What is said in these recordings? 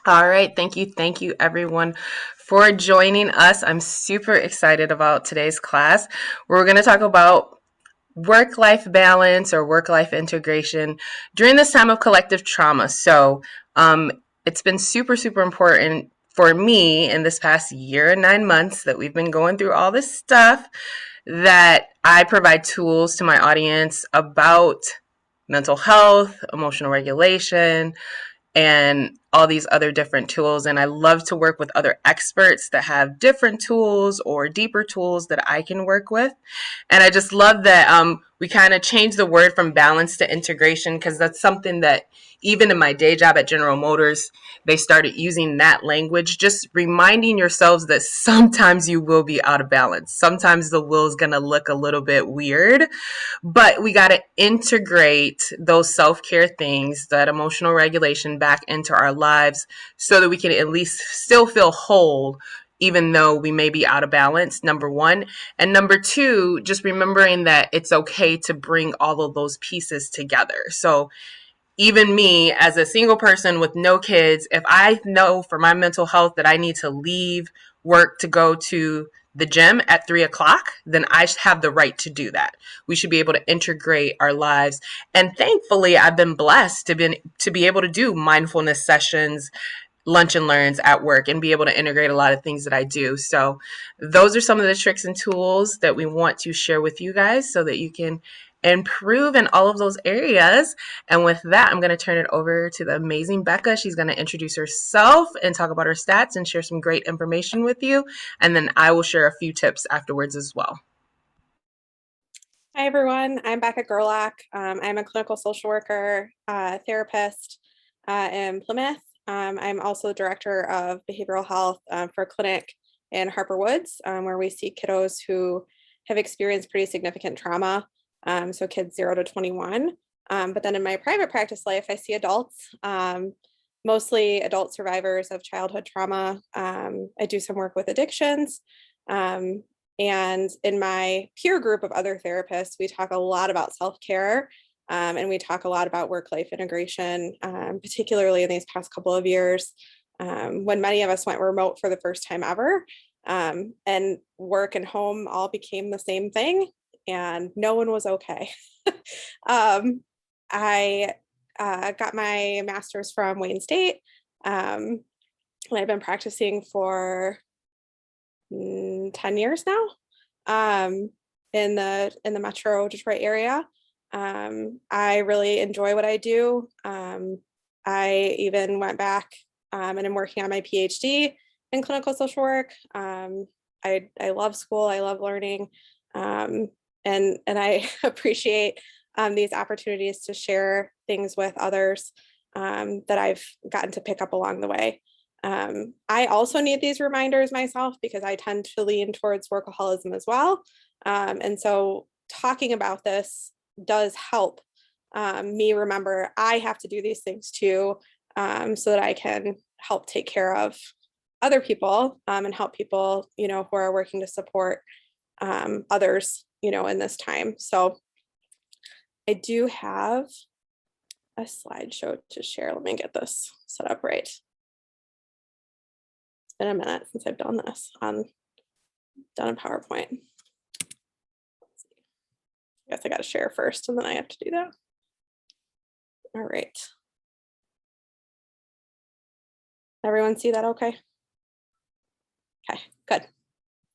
All right, thank you everyone for joining us. I'm super excited about today's class. We're going to talk about work life balance or work life integration during this time of collective trauma. So, it's been super important for me in this past year and 9 months that we've been going through all this stuff that I provide tools to my audience about mental health, emotional regulation, and all these other different tools. And I love to work with other experts that have different tools or deeper tools that I can work with. And I just love that we kind of changed the word from balance to integration, because that's something that even in my day job at General Motors, they started using that language, just reminding yourselves that sometimes you will be out of balance. Sometimes the wheel is going to look a little bit weird, but we got to integrate those self-care things, that emotional regulation back into our lives so that we can at least still feel whole even though we may be out of balance, number one. And number two, just remembering that it's okay to bring all of those pieces together. So even me as a single person with no kids, if I know for my mental health that I need to leave work to go to the gym at 3 o'clock, then I have the right to do that. We should be able to integrate our lives. And thankfully, I've been blessed to be able to do mindfulness sessions, lunch and learns at work, and be able to integrate a lot of things that I do. So those are some of the tricks and tools that we want to share with you guys so that you can improve in all of those areas. And with that, I'm going to turn it over to the amazing Becca. She's going to introduce herself and talk about her stats and share some great information with you. And then I will share a few tips afterwards as well. Hi, everyone. I'm Becca Gerlach. I'm a clinical social worker, therapist in Plymouth. I'm also the director of behavioral health for a clinic in Harper Woods, where we see kiddos who have experienced pretty significant trauma, so kids 0 to 21. But then in my private practice life, I see adults, mostly adult survivors of childhood trauma. I do some work with addictions. And in my peer group of other therapists, we talk a lot about self-care, and we talk a lot about work-life integration, particularly in these past couple of years, when many of us went remote for the first time ever, and work and home all became the same thing, and no one was okay. I got my master's from Wayne State, and I've been practicing for 10 years now, in the Metro Detroit area. I really enjoy what I do. I even went back and I'm working on my PhD in clinical social work. I love school. I love learning, and I appreciate these opportunities to share things with others that I've gotten to pick up along the way. I also need these reminders myself because I tend to lean towards workaholism as well. And so talking about this does help me remember I have to do these things too, so that I can help take care of other people, and help people, who are working to support others, in this time. So I do have a slideshow to share. Let me get this set up right. Been a minute since I've done this done a PowerPoint. Let's see. I guess I got to share first and then I have to do that. All right. Everyone see that okay? Okay, good.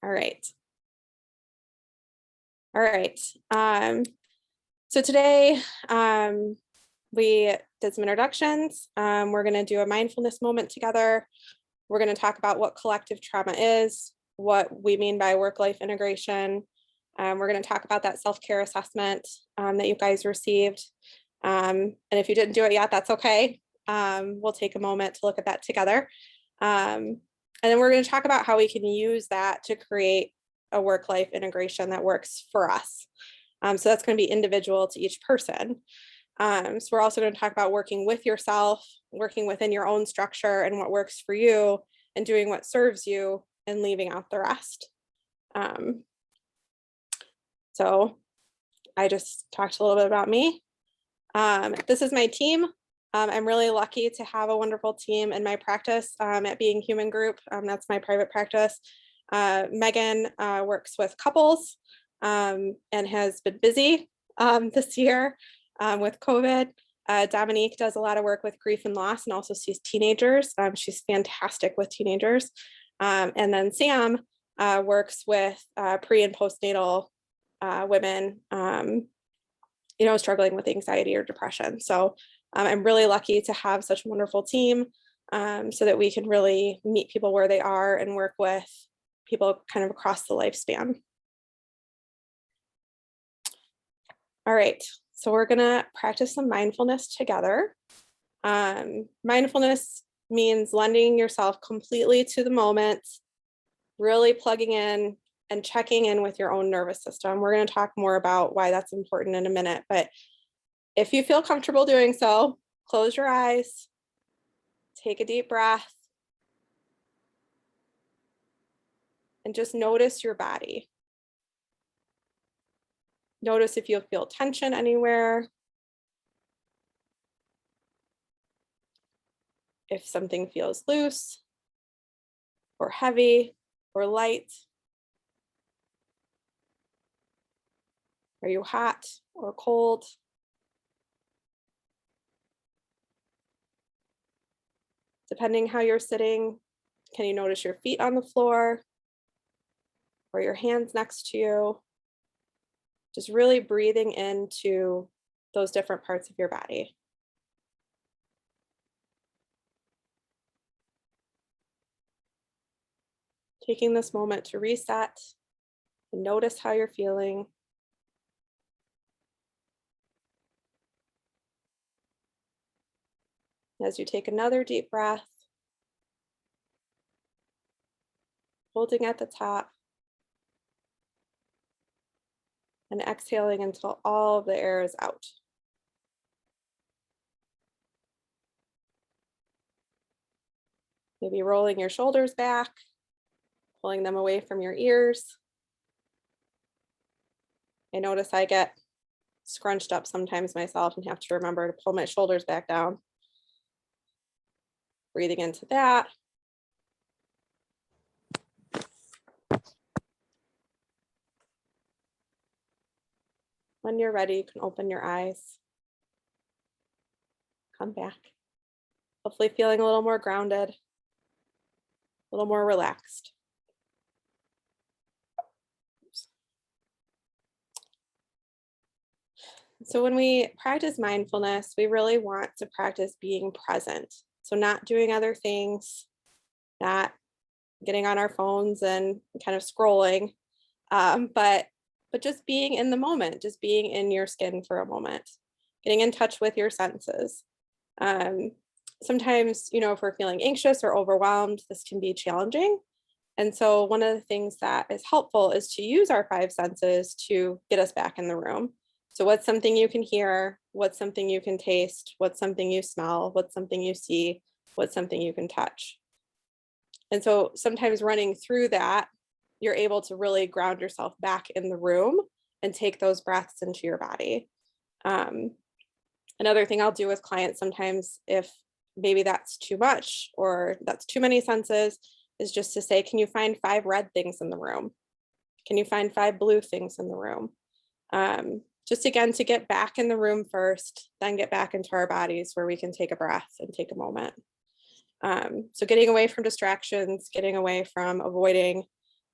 All right. All right. So today we did some introductions. We're going to do a mindfulness moment together. We're going to talk about what collective trauma is, what we mean by work-life integration. We're going to talk about that self-care assessment that you guys received. And if you didn't do it yet, that's okay. We'll take a moment to look at that together. And then we're going to talk about how we can use that to create a work-life integration that works for us. So that's going to be individual to each person. So we're also going to talk about working with yourself, working within your own structure and what works for you, and doing what serves you and leaving out the rest. So I just talked a little bit about me. This is my team. I'm really lucky to have a wonderful team in my practice at Being Human Group. That's my private practice. Megan works with couples and has been busy this year with COVID. Dominique does a lot of work with grief and loss and also sees teenagers. She's fantastic with teenagers. And then Sam works with pre and postnatal women, struggling with anxiety or depression. So I'm really lucky to have such a wonderful team so that we can really meet people where they are and work with people kind of across the lifespan. All right, so we're gonna practice some mindfulness together. Mindfulness means lending yourself completely to the moment, really plugging in and checking in with your own nervous system. We're gonna talk more about why that's important in a minute, but if you feel comfortable doing so, close your eyes, take a deep breath, and just notice your body. Notice if you feel tension anywhere, if something feels loose or heavy or light. Are you hot or cold? Depending how you're sitting, can you notice your feet on the floor or your hands next to you? Just really breathing into those different parts of your body. Taking this moment to reset and notice how you're feeling. As you take another deep breath, holding at the top, and exhaling until all of the air is out. Maybe rolling your shoulders back, pulling them away from your ears. I notice I get scrunched up sometimes myself and have to remember to pull my shoulders back down. Breathing into that. When you're ready, you can open your eyes. Come back. Hopefully feeling a little more grounded, a little more relaxed. So when we practice mindfulness, we really want to practice being present. So not doing other things, not getting on our phones and kind of scrolling, but just being in the moment, just being in your skin for a moment, getting in touch with your senses. Sometimes, if we're feeling anxious or overwhelmed, this can be challenging. And so one of the things that is helpful is to use our five senses to get us back in the room. So what's something you can hear? What's something you can taste? What's something you smell? What's something you see? What's something you can touch? And so sometimes running through that, you're able to really ground yourself back in the room and take those breaths into your body. Another thing I'll do with clients sometimes, if maybe that's too much or that's too many senses, is just to say, can you find 5 red things in the room? Can you find 5 blue things in the room? Just again, to get back in the room first, then get back into our bodies where we can take a breath and take a moment. So getting away from distractions, getting away from avoiding,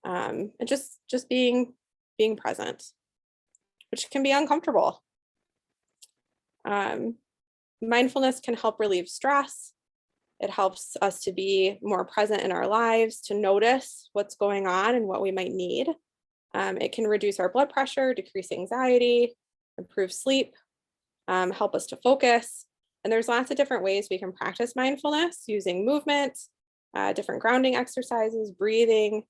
and just being present, which can be uncomfortable. Mindfulness can help relieve stress. It helps us to be more present in our lives, to notice what's going on and what we might need. It can reduce our blood pressure, decrease anxiety, improve sleep, help us to focus. And there's lots of different ways we can practice mindfulness using movement, different grounding exercises, breathing,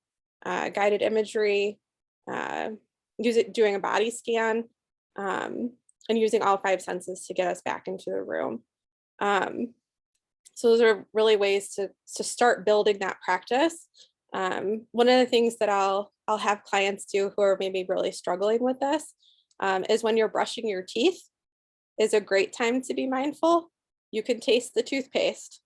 guided imagery, doing a body scan, and using all 5 senses to get us back into the room. So those are really ways to start building that practice. One of the things that I'll have clients do who are maybe really struggling with this is when you're brushing your teeth is a great time to be mindful. You can taste the toothpaste.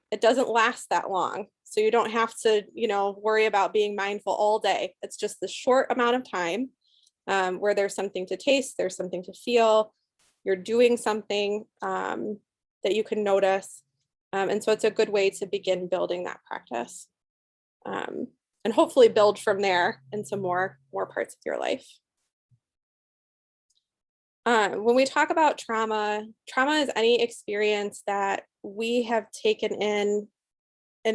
It doesn't last that long. So you don't have to, worry about being mindful all day. It's just the short amount of time where there's something to taste, there's something to feel, you're doing something that you can notice. And so it's a good way to begin building that practice. And hopefully build from there into more parts of your life. When we talk about trauma is any experience that we have taken in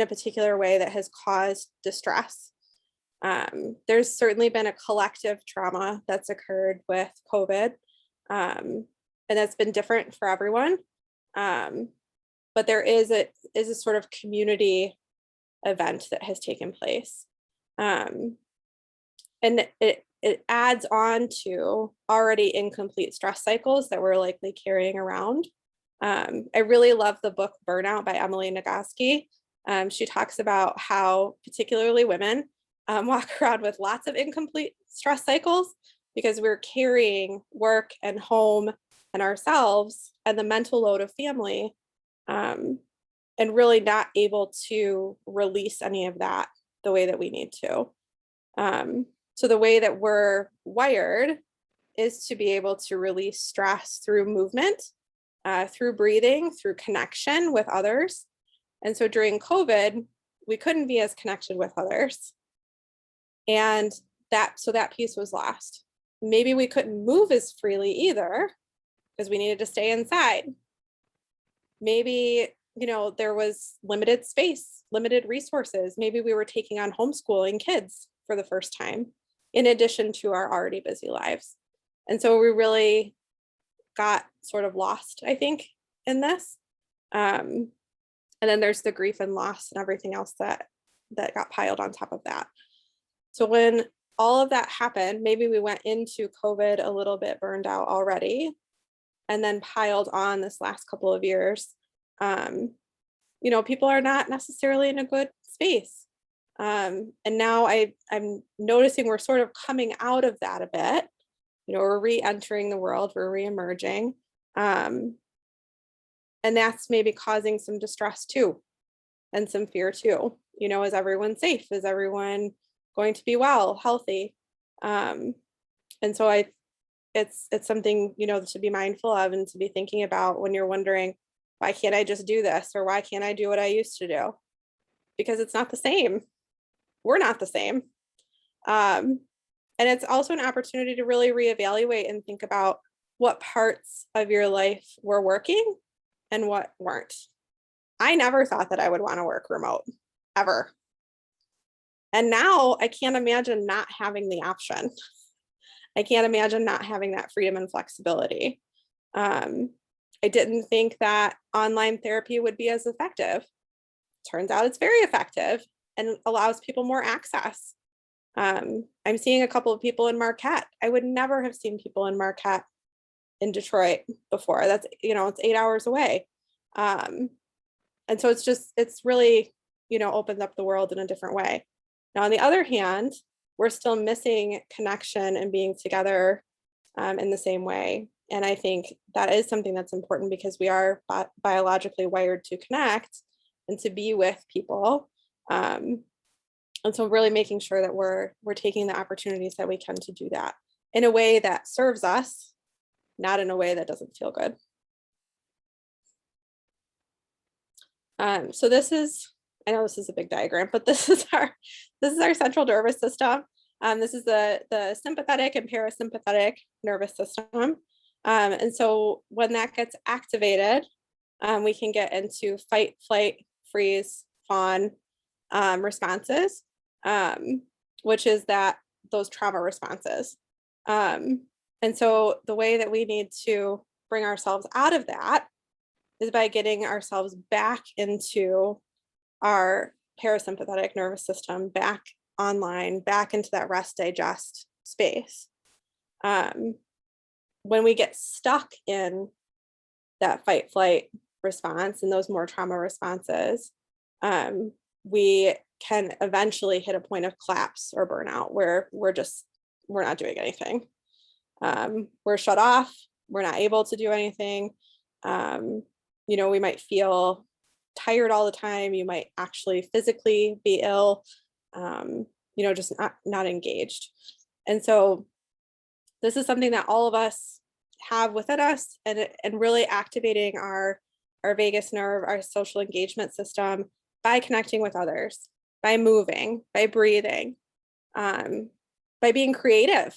a particular way that has caused distress. There's certainly been a collective trauma that's occurred with COVID, and that's been different for everyone. But there is a sort of community event that has taken place. And it adds on to already incomplete stress cycles that we're likely carrying around. I really love the book Burnout by Emily Nagoski. She talks about how particularly women walk around with lots of incomplete stress cycles because we're carrying work and home and ourselves and the mental load of family, and really not able to release any of that the way that we need to. So the way that we're wired is to be able to release stress through movement, through breathing, through connection with others. And so during COVID, we couldn't be as connected with others. And that piece was lost. Maybe we couldn't move as freely either because we needed to stay inside. Maybe, there was limited space, limited resources. Maybe we were taking on homeschooling kids for the first time, in addition to our already busy lives. And so we really got sort of lost, I think, in this. And then there's the grief and loss and everything else that got piled on top of that. So when all of that happened, maybe we went into COVID a little bit burned out already, and then piled on this last couple of years. People are not necessarily in a good space. And now I'm noticing we're sort of coming out of that a bit. We're re-entering the world, we're re-emerging. And that's maybe causing some distress too, and some fear too. Is everyone safe? Is everyone going to be well, healthy? And so it's something, to be mindful of and to be thinking about when you're wondering, why can't I just do this? Or why can't I do what I used to do? Because it's not the same. We're not the same. And it's also an opportunity to really reevaluate and think about what parts of your life were working and what weren't. I never thought that I would want to work remote, ever. And now I can't imagine not having the option. I can't imagine not having that freedom and flexibility. I didn't think that online therapy would be as effective. Turns out it's very effective and allows people more access. I'm seeing a couple of people in Marquette. I would never have seen people in Marquette in Detroit before. That's, it's 8 hours away. And so it's really, opens up the world in a different way. Now, on the other hand, we're still missing connection and being together in the same way. And I think that is something that's important because we are biologically wired to connect and to be with people. And so really making sure that we're taking the opportunities that we can to do that in a way that serves us, not in a way that doesn't feel good. So this is, I know this is a big diagram, but this is our central nervous system. This is the sympathetic and parasympathetic nervous system. And so when that gets activated, we can get into fight, flight, freeze, fawn responses, which is those trauma responses. And so the way that we need to bring ourselves out of that is by getting ourselves back into our parasympathetic nervous system, back online, back into that rest digest space. When we get stuck in that fight flight response and those more trauma responses, we can eventually hit a point of collapse or burnout where we're not doing anything. We're shut off, we're not able to do anything. We might feel tired all the time. You might actually physically be ill, just not engaged. And so this is something that all of us have within us, and really activating our vagus nerve, our social engagement system, by connecting with others, by moving, by breathing, by being creative.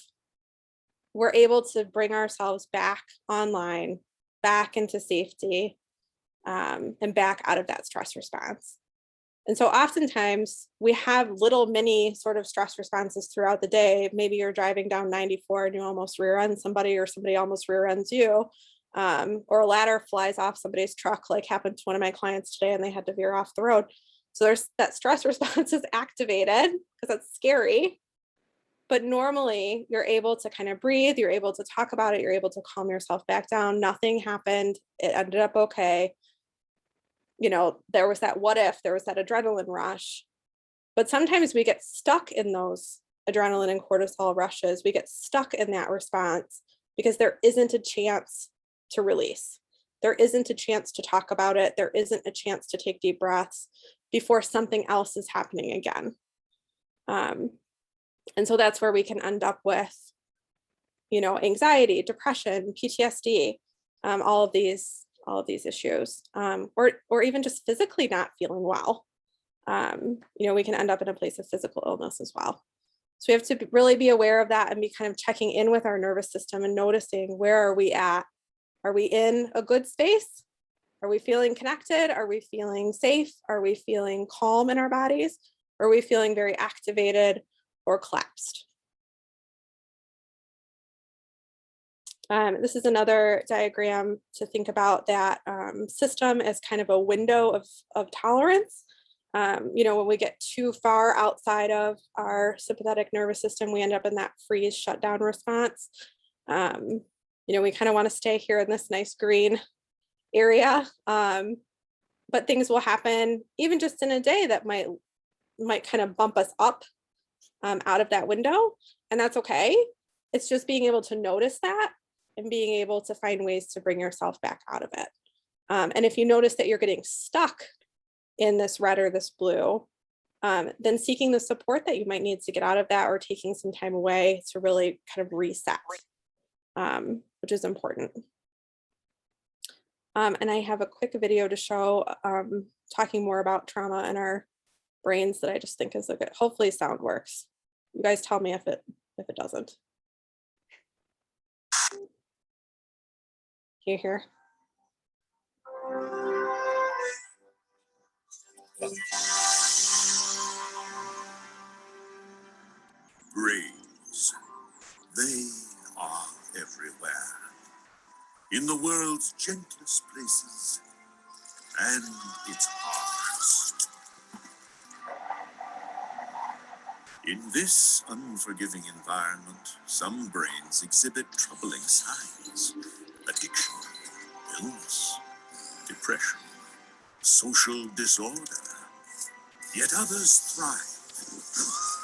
We're able to bring ourselves back online, back into safety, and back out of that stress response. And so oftentimes we have little mini sort of stress responses throughout the day. Maybe you're driving down 94 and you almost rear end somebody, or somebody almost rear ends you, or a ladder flies off somebody's truck, like happened to one of my clients today, and they had to veer off the road. So there's that stress response is activated because that's scary. But normally you're able to kind of breathe, you're able to talk about it, you're able to calm yourself back down. Nothing happened. It ended up okay. There was that what if, there was that adrenaline rush. But sometimes we get stuck in those adrenaline and cortisol rushes. We get stuck in that response because there isn't a chance to release. There isn't a chance to talk about it. There isn't a chance to take deep breaths before something else is happening again. And so that's where we can end up with, anxiety, depression, PTSD, all of these issues, or even just physically not feeling well. We can end up in a place of physical illness as well. So we have to really be aware of that and be kind of checking in with our nervous system and noticing, where are we at? Are we in a good space? Are we feeling connected? Are we feeling safe? Are we feeling calm in our bodies? Or are we feeling very activated or collapsed? This is another diagram to think about that system as kind of a window of tolerance. When we get too far outside of our sympathetic nervous system, we end up in that freeze shutdown response. We kind of want to stay here in this nice green area, but things will happen even just in a day that might kind of bump us up out of that window, and that's okay. It's just being able to notice that and being able to find ways to bring yourself back out of it. And if you notice that you're getting stuck in this red or this blue, then seeking the support that you might need to get out of that, or taking some time away to really kind of reset, which is important. And I have a quick video to show talking more about trauma in our brains that I just think is a good, hopefully sound works. You guys tell me if it doesn't. Can you hear? Brains. They are everywhere. In the world's gentlest places and its hardest. In this unforgiving environment, some brains exhibit troubling signs. Addiction, illness, depression, social disorder. Yet others thrive.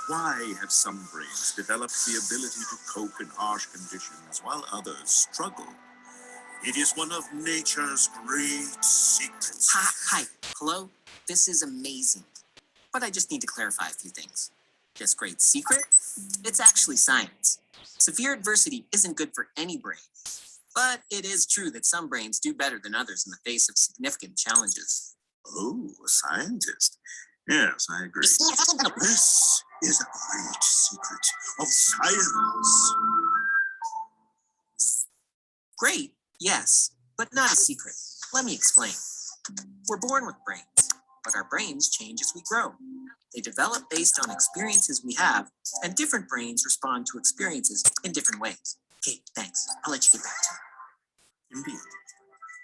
Why have some brains developed the ability to cope in harsh conditions while others struggle? It is one of nature's great secrets. Hi. Hello? This is amazing. But I just need to clarify a few things. This great secret? It's actually science. Severe adversity isn't good for any brain. But it is true that some brains do better than others in the face of significant challenges. Oh, a scientist. Yes, I agree. This is a great secret of science. Great, yes, but not a secret. Let me explain. We're born with brains, but our brains change as we grow. They develop based on experiences we have, and different brains respond to experiences in different ways. Okay, thanks. I'll let you get back to it. Indeed.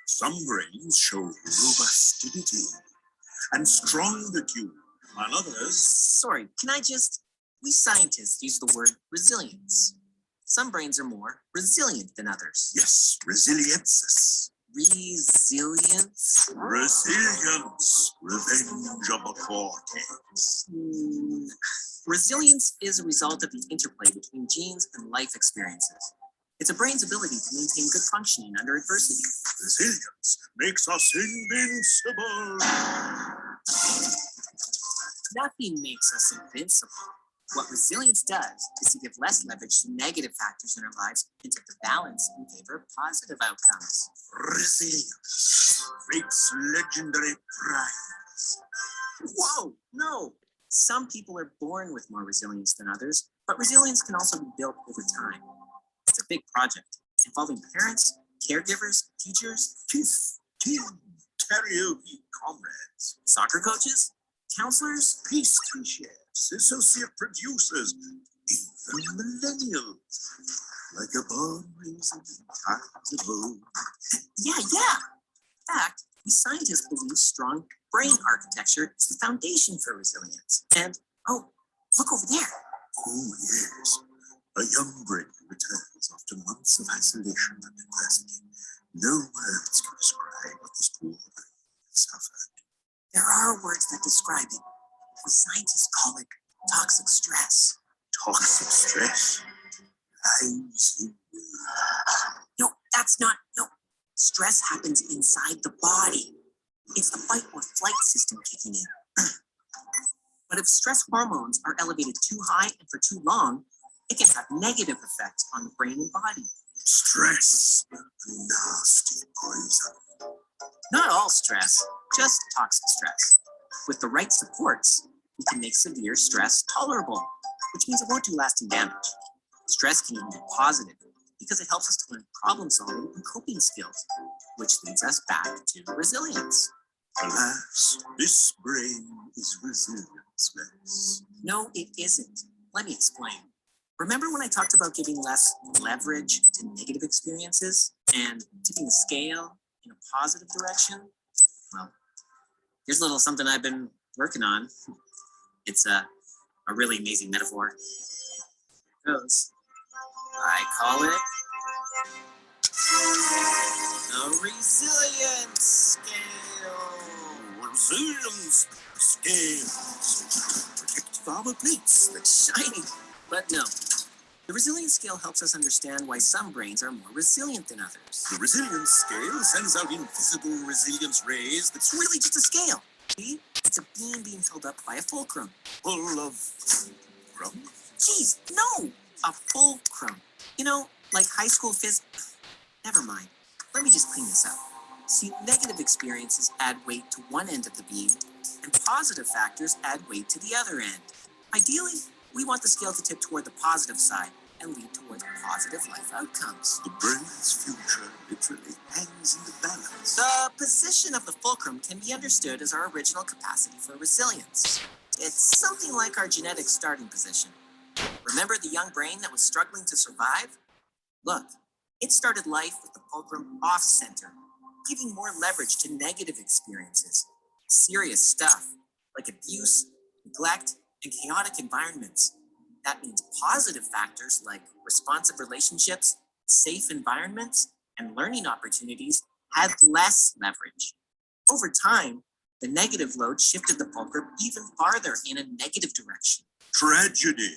Some brains show robustity and strong acumen, while others... Sorry, we scientists use the word resilience. Some brains are more resilient than others. Yes, resilience. Resilience? Resilience. Revenge of the cortex. Resilience is a result of the interplay between genes and life experiences. It's a brain's ability to maintain good functioning under adversity. Resilience makes us invincible. Nothing makes us invincible. What resilience does is to give less leverage to negative factors in our lives and tip the balance in favor of positive outcomes. Resilience, fate's legendary prize. Whoa, no. Some people are born with more resilience than others, but resilience can also be built over time. It's a big project involving parents, caregivers, teachers, Team karaoke comrades, soccer coaches, counselors, pastry chefs, associate producers, even millennials, like a born raisin time to vote. Yeah. In fact, we scientists believe strong brain architecture is the foundation for resilience. And, oh, look over there. Oh, yes. A young brain returns after months of isolation and adversity. No words can describe what this poor brain suffered. There are words that describe it. We scientists call it toxic stress. Toxic stress lies in you. No, that's not, no. Stress happens inside the body. It's the fight or flight system kicking in. But if stress hormones are elevated too high and for too long, it can have negative effects on the brain and body. Stress, nasty poison. Not all stress, just toxic stress. With the right supports, we can make severe stress tolerable, which means it won't do lasting damage. Stress can even be positive because it helps us to learn problem solving and coping skills, which leads us back to resilience. Alas, this brain is resilienceless. No, it isn't. Let me explain. Remember when I talked about giving less leverage to negative experiences and tipping the scale in a positive direction? Well, here's a little something I've been working on. It's a really amazing metaphor. Here it goes. I call it the resilience scale. Resilience scales. Protective armor plates that Shiny, but no. The resilience scale helps us understand why some brains are more resilient than others. the resilience scale sends out invisible resilience rays that It's really just a scale. See? It's a beam being held up by a fulcrum. full of rum. Geez, no! A fulcrum. You know, like high school phys... Never mind. Let me just clean this up. See, negative experiences add weight to one end of the beam, and positive factors add weight to the other end. Ideally, we want the scale to tip toward the positive side and lead towards positive life outcomes. The brain's future literally hangs in the balance. The position of the fulcrum can be understood as our original capacity for resilience. It's something like our genetic starting position. Remember the young brain that was struggling to survive? Look, it started life with the fulcrum off-center, giving more leverage to negative experiences. Serious stuff, like abuse, neglect, and chaotic environments. That means positive factors like responsive relationships, safe environments, and learning opportunities had less leverage. Over time, the negative load shifted the fulcrum even farther in a negative direction. Tragedy.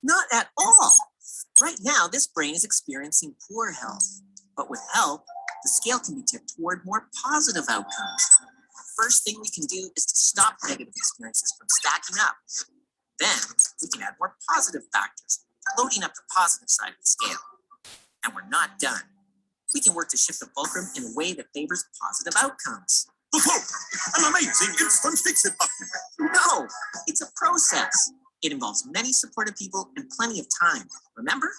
Not at all. Right now, this brain is experiencing poor health, but with help, the scale can be tipped toward more positive outcomes. First thing we can do is to stop negative experiences from stacking up. Then we can add more positive factors, loading up the positive side of the scale. And we're not done. We can work to shift the fulcrum in a way that favors positive outcomes. The fulcrum, an amazing instant fix-it button. No, it's a process. It involves many supportive people and plenty of time. Remember?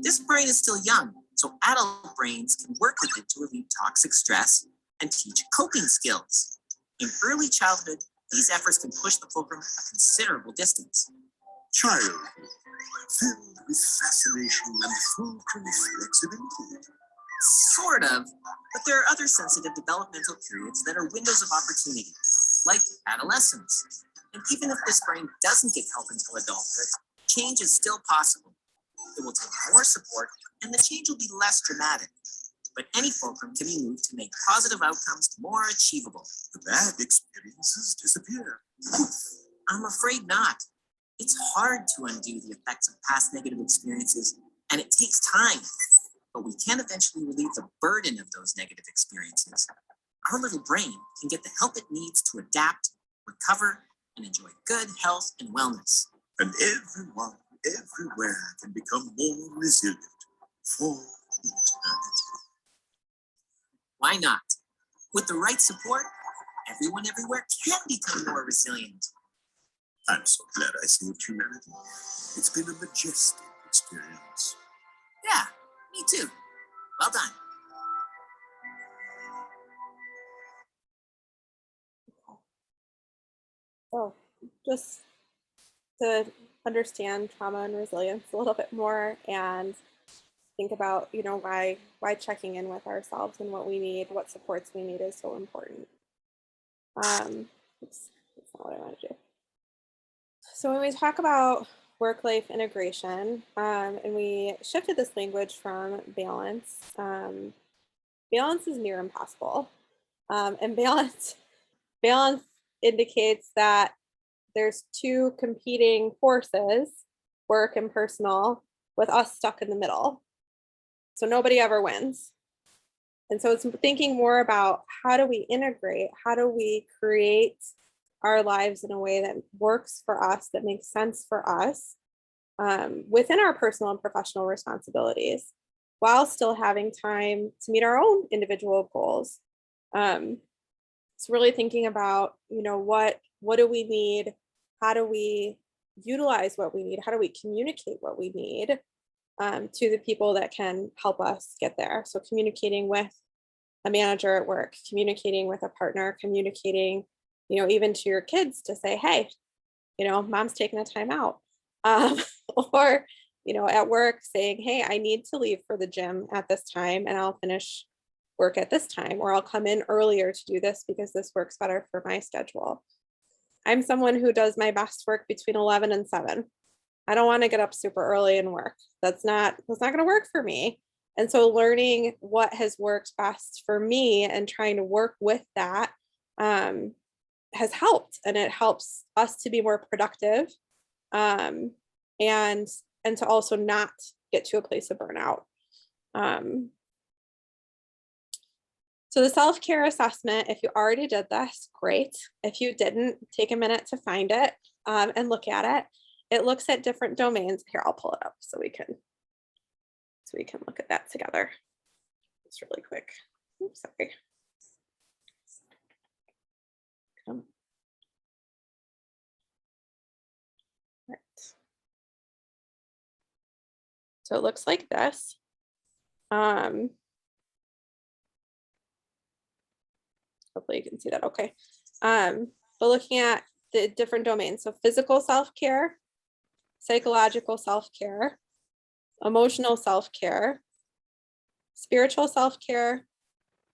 This brain is still young, so adult brains can work with it to relieve toxic stress and teach coping skills. In early childhood, these efforts can push the fulcrum a considerable distance. Childhood, filled with fascination and fulcrum flexibility. Sort of, but there are other sensitive developmental periods that are windows of opportunity, like adolescence. And even if this brain doesn't get help until adulthood, change is still possible. It will take more support, and the change will be less dramatic. But any fulcrum can be moved to make positive outcomes more achievable. The bad experiences disappear. I'm afraid not. It's hard to undo the effects of past negative experiences, And it takes time, but we can eventually relieve the burden of those negative experiences. Our little brain can get the help it needs to adapt, recover, and enjoy good health and wellness. And everyone, everywhere can become more resilient for eternity. Why not? With the right support, everyone everywhere can become more resilient. I'm so glad I saved humanity. It's been a majestic experience. Yeah, me too. Well done. So just to understand trauma and resilience a little bit more and think about, why checking in with ourselves and what we need, what supports we need is so important. That's not what I want to do. So when we talk about work-life integration, and we shifted this language from balance, balance is near impossible. And balance indicates that there's two competing forces, work and personal, with us stuck in the middle. So nobody ever wins. And so it's thinking more about how do we integrate, how do we create our lives in a way that works for us, that makes sense for us, within our personal and professional responsibilities, while still having time to meet our own individual goals. It's really thinking about, what do we need? How do we utilize what we need? How do we communicate what we need to the people that can help us get there? So communicating with a manager at work, communicating with a partner, communicating, even to your kids to say, hey, mom's taking a time out. Or, at work saying, hey, I need to leave for the gym at this time and I'll finish work at this time, or I'll come in earlier to do this because this works better for my schedule. I'm someone who does my best work between 11 and 7. I don't want to get up super early and work. That's not going to work for me. And so learning what has worked best for me and trying to work with that has helped, and it helps us to be more productive, and to also not get to a place of burnout. So the self-care assessment, if you already did this, great. If you didn't, take a minute to find it and look at it. It looks at different domains. Here, I'll pull it up so we can look at that together. Just really quick. Oops, sorry. Come on. Right. So it looks like this. Hopefully you can see that okay. But looking at the different domains, so physical self-care, psychological self-care, emotional self-care, spiritual self-care,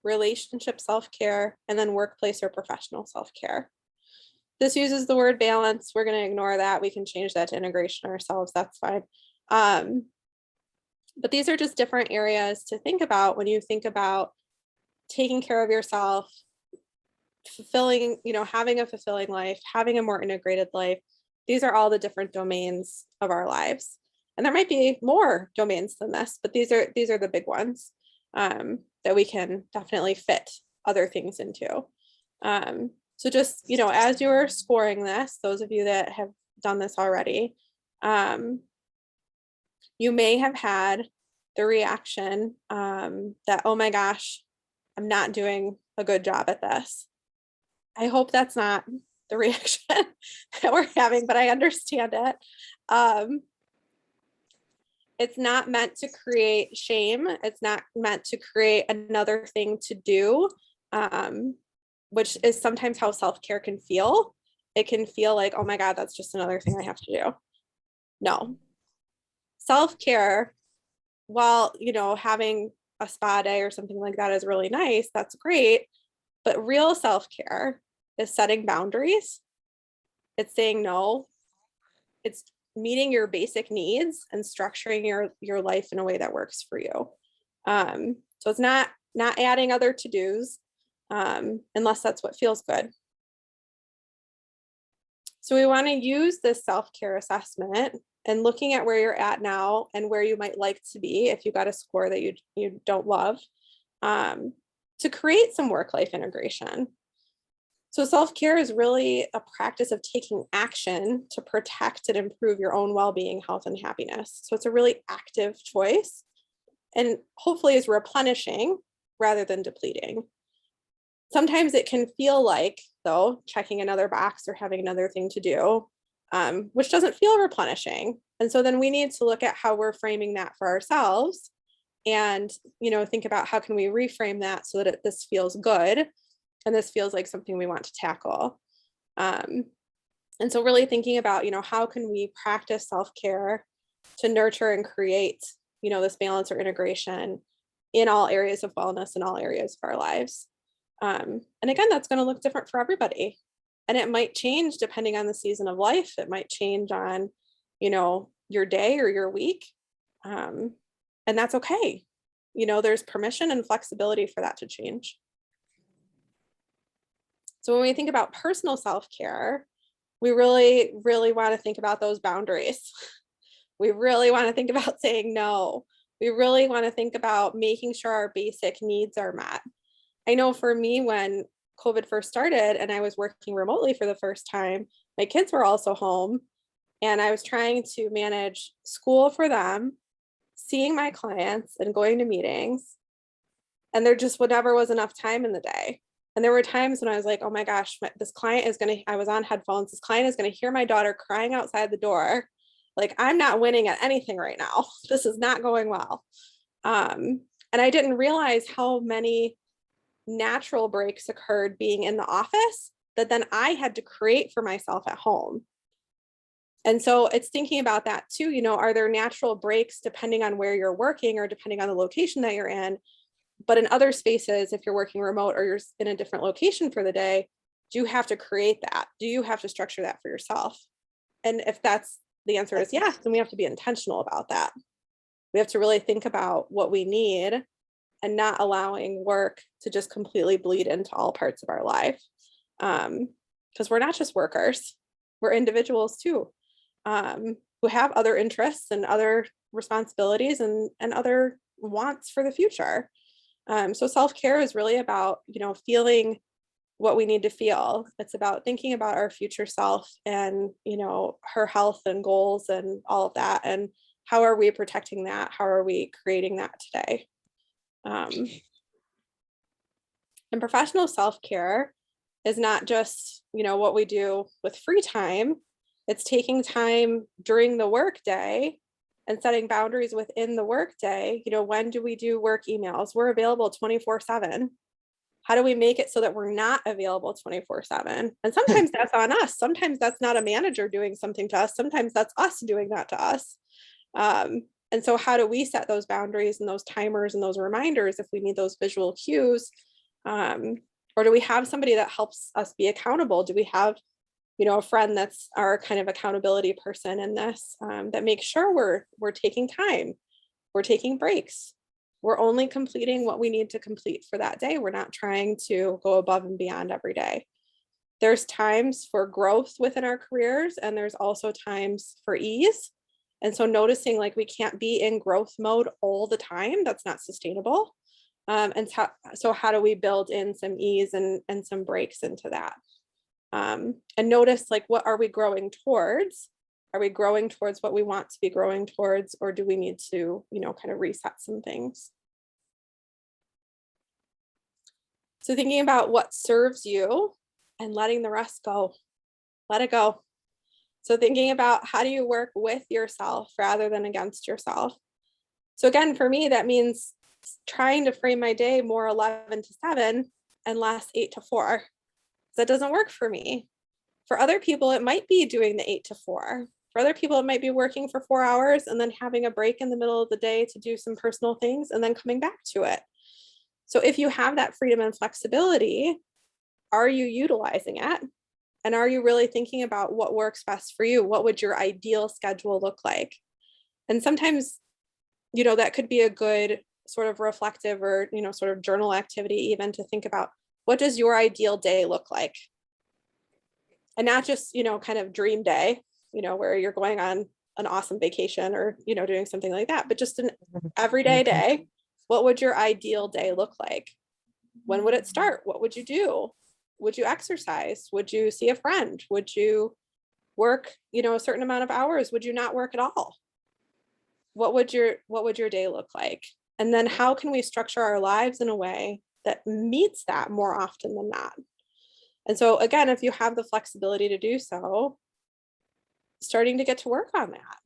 relationship self-care, and then workplace or professional self-care. This uses the word balance. We're going to ignore that. We can change that to integration ourselves. That's fine. But these are just different areas to think about when you think about taking care of yourself, fulfilling, having a fulfilling life, having a more integrated life. These are all the different domains of our lives. And there might be more domains than this, but these are the big ones that we can definitely fit other things into. So just, as you're scoring this, those of you that have done this already, you may have had the reaction that, oh my gosh, I'm not doing a good job at this. I hope that's not the reaction that we're having, but I understand it. It's not meant to create shame. It's not meant to create another thing to do, which is sometimes how self-care can feel. It can feel like, oh my God, that's just another thing I have to do. No. Self-care, while, having a spa day or something like that is really nice, that's great. But real self-care is setting boundaries. It's saying no. It's meeting your basic needs and structuring your life in a way that works for you. So it's not adding other to-dos unless that's what feels good. So we want to use this self-care assessment and looking at where you're at now and where you might like to be if you got a score that you don't love, to create some work-life integration. So self-care is really a practice of taking action to protect and improve your own well-being, health, and happiness. So it's a really active choice, and hopefully is replenishing rather than depleting. Sometimes it can feel like, though, checking another box or having another thing to do, which doesn't feel replenishing. And so then we need to look at how we're framing that for ourselves and, think about how can we reframe that so that this feels good and this feels like something we want to tackle. And so really thinking about, how can we practice self-care to nurture and create, this balance or integration in all areas of wellness and all areas of our lives. And again, that's going to look different for everybody. And it might change depending on the season of life. It might change on, your day or your week. And that's okay. There's permission and flexibility for that to change. So when we think about personal self-care, we really, really want to think about those boundaries. We really want to think about saying no. We really want to think about making sure our basic needs are met. I know for me, when COVID first started and I was working remotely for the first time, my kids were also home and I was trying to manage school for them, seeing my clients and going to meetings. And there just never was enough time in the day. And there were times when I was like, oh my gosh, this client is I was on headphones. This client is going to hear my daughter crying outside the door. Like, I'm not winning at anything right now. This is not going well. And I didn't realize how many natural breaks occurred being in the office that then I had to create for myself at home. And so it's thinking about that too, are there natural breaks depending on where you're working or depending on the location that you're in? But in other spaces, if you're working remote or you're in a different location for the day, do you have to create that? Do you have to structure that for yourself? And if the answer is yes, then we have to be intentional about that. We have to really think about what we need and not allowing work to just completely bleed into all parts of our life. Because we're not just workers, we're individuals too, who have other interests and other responsibilities and other wants for the future. So self-care is really about, feeling what we need to feel. It's about thinking about our future self and, her health and goals and all of that. And how are we protecting that? How are we creating that today? And professional self-care is not just, what we do with free time. It's taking time during the workday and setting boundaries within the workday. When do we do work emails? We're available 24/7. How do we make it so that we're not available 24/7? And sometimes that's on us. Sometimes that's not a manager doing something to us. Sometimes that's us doing that to us. And so how do we set those boundaries and those timers and those reminders if we need those visual cues? Or do we have somebody that helps us be accountable? Do we have, a friend that's our kind of accountability person in this, that makes sure we're taking time, we're taking breaks, we're only completing what we need to complete for that day. We're not trying to go above and beyond every day. There's times for growth within our careers, and there's also times for ease. And so noticing like we can't be in growth mode all the time, that's not sustainable. So how do we build in some ease and some breaks into that? And notice like, what are we growing towards? Are we growing towards what we want to be growing towards, or do we need to, kind of reset some things? So thinking about what serves you and letting the rest go, let it go. So thinking about how do you work with yourself rather than against yourself. So again, for me, that means trying to frame my day more 11 to 7 and less 8 to 4. That doesn't work for me. For other people, it might be doing the 8 to 4. For other people, it might be working for 4 hours and then having a break in the middle of the day to do some personal things and then coming back to it. So if you have that freedom and flexibility, are you utilizing it? And are you really thinking about what works best for you? What would your ideal schedule look like? And sometimes, that could be a good sort of reflective or, sort of journal activity, even to think about, what does your ideal day look like? And not just, kind of dream day, where you're going on an awesome vacation or, doing something like that, but just an everyday day. What would your ideal day look like? When would it start? What would you do? Would you exercise? Would you see a friend? Would you work, a certain amount of hours? Would you not work at all? What would your day look like? And then how can we structure our lives in a way that meets that more often than not? And so again, if you have the flexibility to do so, starting to get to work on that.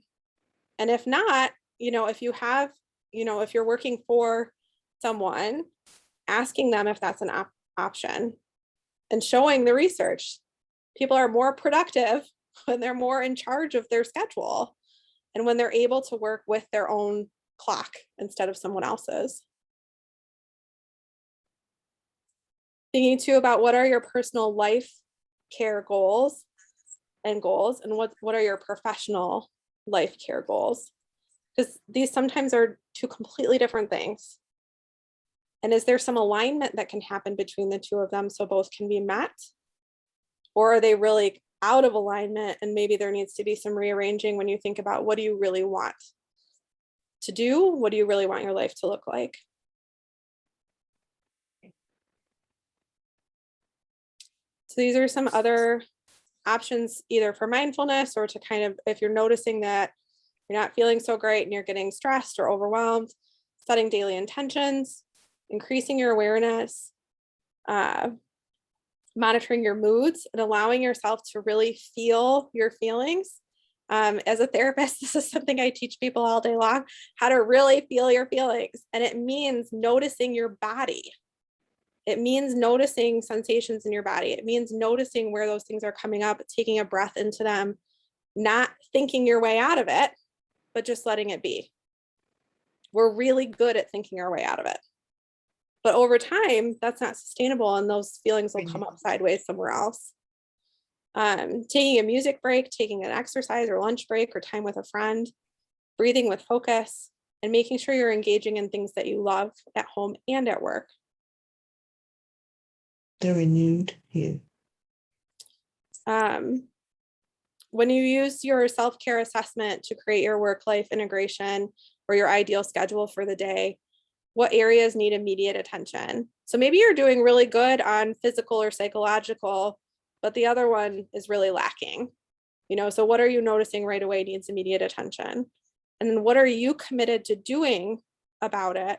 And if not, if you have, if you're working for someone, asking them if that's an option and showing the research. People are more productive when they're more in charge of their schedule and when they're able to work with their own clock instead of someone else's. Thinking too about what are your personal life care goals and what are your professional life care goals? Because these sometimes are two completely different things. And is there some alignment that can happen between the two of them so both can be met? Or are they really out of alignment and maybe there needs to be some rearranging when you think about what do you really want to do? What do you really want your life to look like? So these are some other options either for mindfulness or to kind of, if you're noticing that you're not feeling so great and you're getting stressed or overwhelmed, setting daily intentions, increasing your awareness, monitoring your moods and allowing yourself to really feel your feelings. As a therapist, this is something I teach people all day long, how to really feel your feelings. And it means noticing your body. It means noticing sensations in your body. It means noticing where those things are coming up, taking a breath into them, not thinking your way out of it, but just letting it be. We're really good at thinking our way out of it. But over time, that's not sustainable and those feelings will come up sideways somewhere else. Taking a music break, taking an exercise or lunch break or time with a friend, breathing with focus, and making sure you're engaging in things that you love at home and at work. The renewed here. When you use your self-care assessment to create your work-life integration or your ideal schedule for the day, what areas need immediate attention? So maybe you're doing really good on physical or psychological, but the other one is really lacking. So what are you noticing right away needs immediate attention? And then what are you committed to doing about it?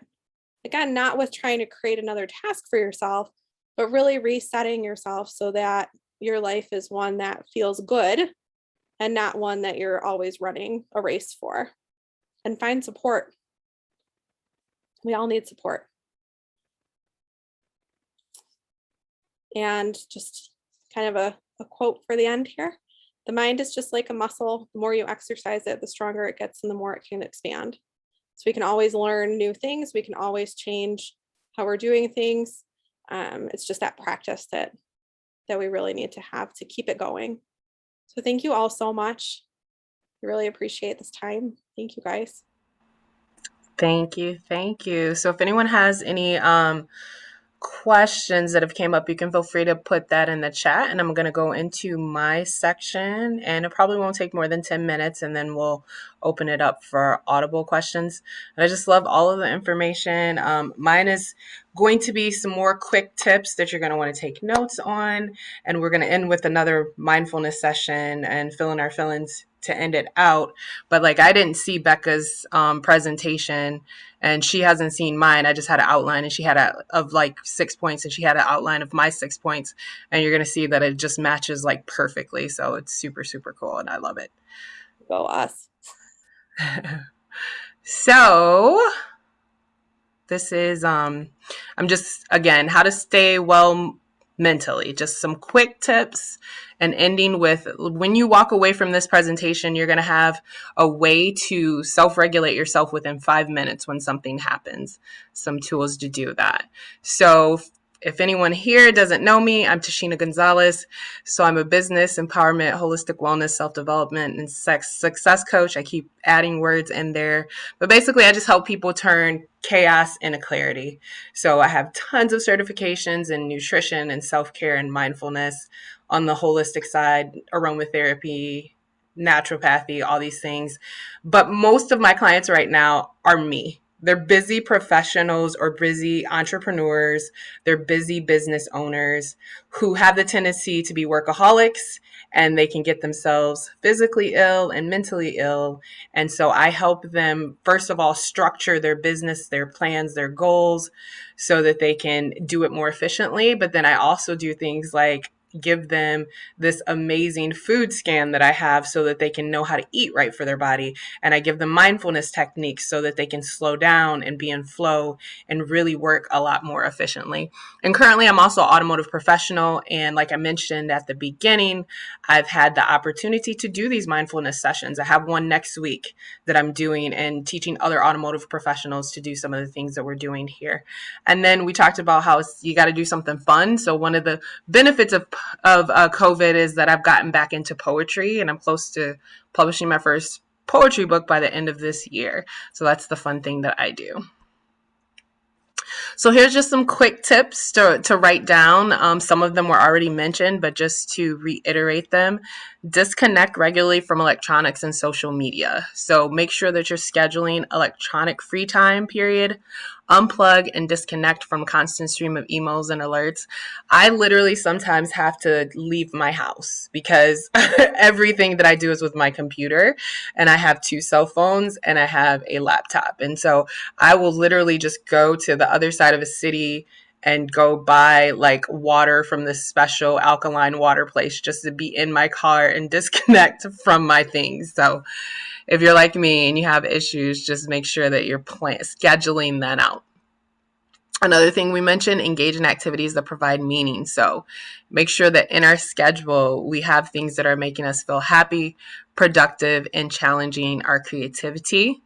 Again, not with trying to create another task for yourself, but really resetting yourself so that your life is one that feels good and not one that you're always running a race for. And find support. We all need support. And just kind of a quote for the end here. The mind is just like a muscle. The more you exercise it, the stronger it gets and the more it can expand. So we can always learn new things. We can always change how we're doing things. It's just that practice that we really need to have to keep it going. So thank you all so much. I really appreciate this time. Thank you guys. Thank you. Thank you. So if anyone has any questions that have came up, you can feel free to put that in the chat and I'm going to go into my section and it probably won't take more than 10 minutes and then we'll open it up for audible questions. And I just love all of the information. Mine is going to be some more quick tips that you're going to want to take notes on. And we're going to end with another mindfulness session and fill in our feelings to end it out. But like I didn't see Becca's presentation and she hasn't seen mine. I just had an outline and she had of like 6 points and she had an outline of my 6 points. And you're going to see that it just matches like perfectly. So it's super, super cool. And I love it. Go us. So this is, I'm just, again, how to stay well mentally, just some quick tips and ending with when you walk away from this presentation, you're going to have a way to self-regulate yourself within 5 minutes when something happens, some tools to do that. So if anyone here doesn't know me, I'm Tashina Gonzalez. So I'm a business, empowerment, holistic wellness, self-development, and success coach. I keep adding words in there. But basically, I just help people turn chaos into clarity. So I have tons of certifications in nutrition and self-care and mindfulness on the holistic side, aromatherapy, naturopathy, all these things. But most of my clients right now are me. They're busy professionals or busy entrepreneurs. They're busy business owners who have the tendency to be workaholics, and they can get themselves physically ill and mentally ill. And so I help them, first of all, structure their business, their plans, their goals so that they can do it more efficiently. But then I also do things like give them this amazing food scan that I have so that they can know how to eat right for their body. And I give them mindfulness techniques so that they can slow down and be in flow and really work a lot more efficiently. And currently, I'm also an automotive professional. And like I mentioned at the beginning, I've had the opportunity to do these mindfulness sessions. I have one next week that I'm doing and teaching other automotive professionals to do some of the things that we're doing here. And then we talked about how you got to do something fun. So one of the benefits of COVID is that I've gotten back into poetry, and I'm close to publishing my first poetry book by the end of this year. So that's the fun thing that I do. So here's just some quick tips to write down. Some of them were already mentioned, but just to reiterate them. Disconnect regularly from electronics and social media. So make sure that you're scheduling electronic free time period. Unplug and disconnect from constant stream of emails and alerts. I literally sometimes have to leave my house because everything that I do is with my computer, and I have 2 cell phones and I have a laptop. And so I will literally just go to the other side of a city and go buy like water from this special alkaline water place just to be in my car and disconnect from my things. So if you're like me and you have issues, just make sure that you're scheduling that out. Another thing we mentioned, engage in activities that provide meaning. So make sure that in our schedule, we have things that are making us feel happy, productive, and challenging our creativity.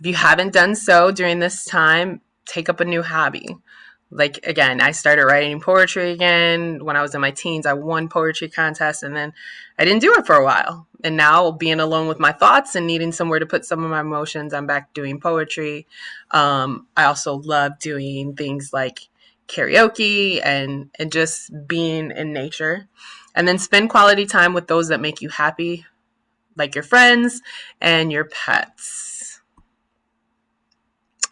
If you haven't done so during this time, take up a new hobby. Like, again, I started writing poetry again. When I was in my teens, I won poetry contests, and then I didn't do it for a while. And now, being alone with my thoughts and needing somewhere to put some of my emotions, I'm back doing poetry. I also love doing things like karaoke and just being in nature. And then spend quality time with those that make you happy, like your friends and your pets.